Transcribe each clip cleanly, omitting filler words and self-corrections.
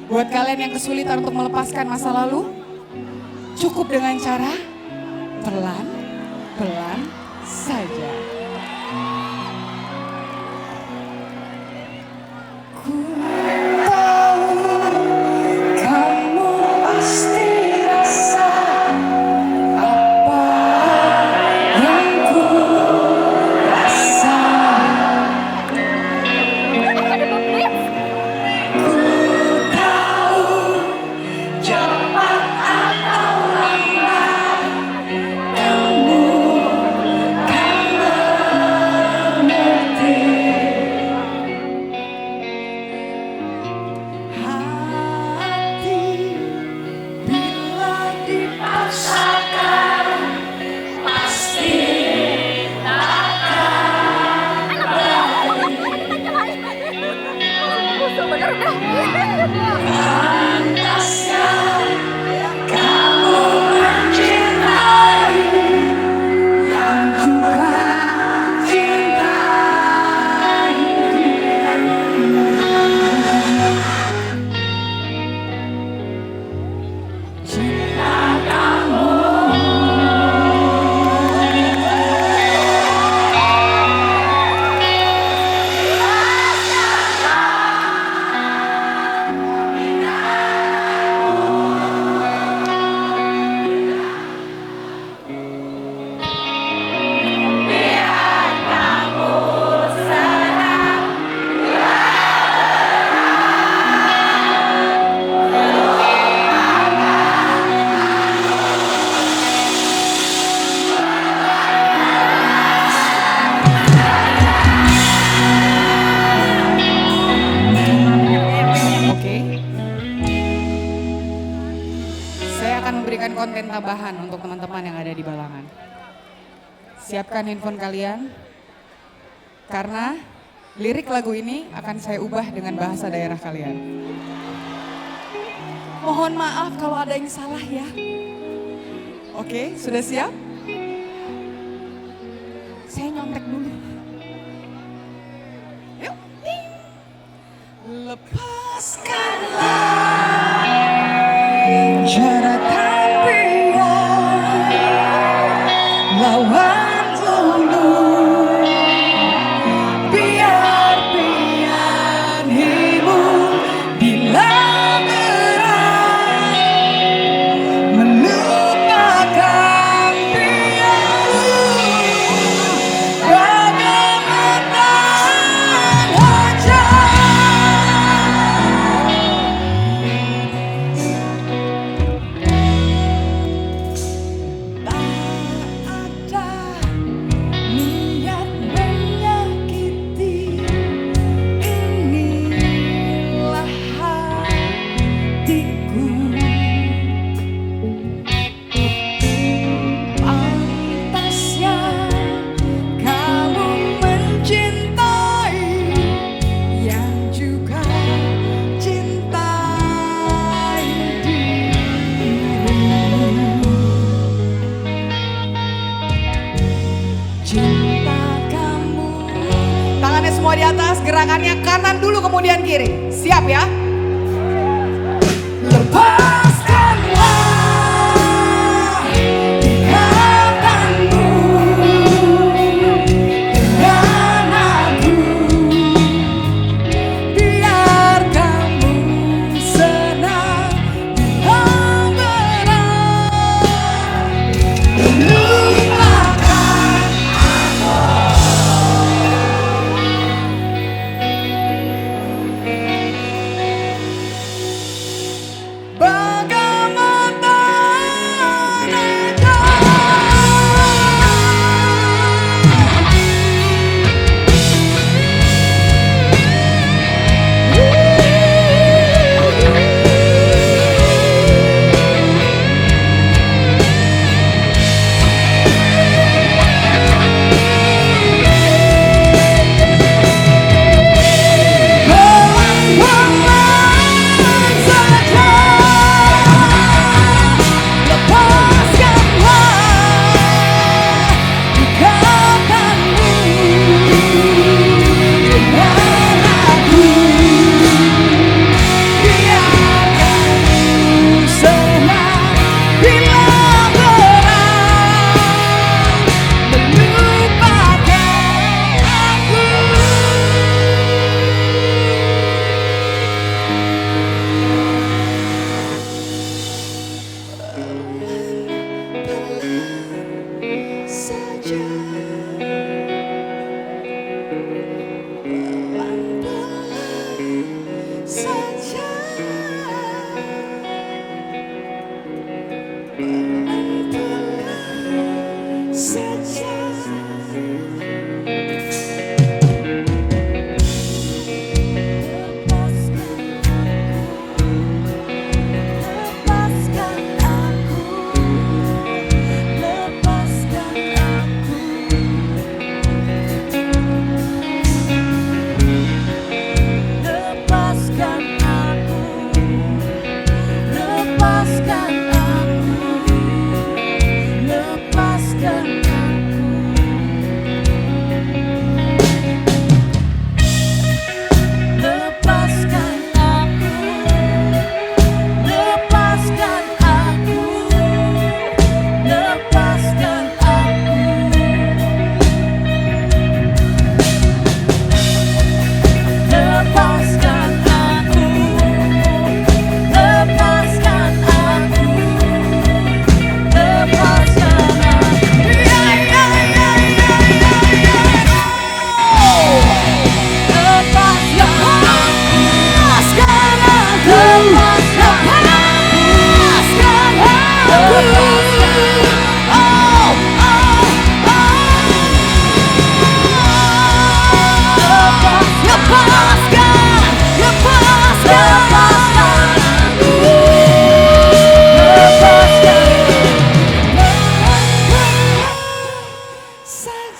Buat kalian yang kesulitan untuk melepaskan masa lalu, cukup dengan cara pelan-pelan saja. Ku tahu kamu pasti rasa apa yang ku rasa. Ku tahu cepat atau lambat kamu kan mengerti. Hati bila dipaksakan pasti pantasnya kamu mencintai yang juga cintai cinta kamu. Oke. Saya akan memberikan konten tambahan untuk teman-teman yang ada di Balangan. Siapkan handphone kalian, karena lirik lagu ini akan saya ubah dengan bahasa daerah kalian. Mohon maaf kalau ada yang salah ya. Oke, sudah siap? Saya nyontek dulu. Yuk. Lepaskanlah jeratan pria, lawan dulu, biar pianimu bila berat melupakan piamu, bagaimana aja. Tangannya semua di atas, gerakannya kanan dulu kemudian kiri. Siap ya? Lepaskanlah ikatanmu dengan aku, biar kamu senang bila berat melupakan aku.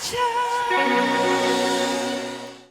saja.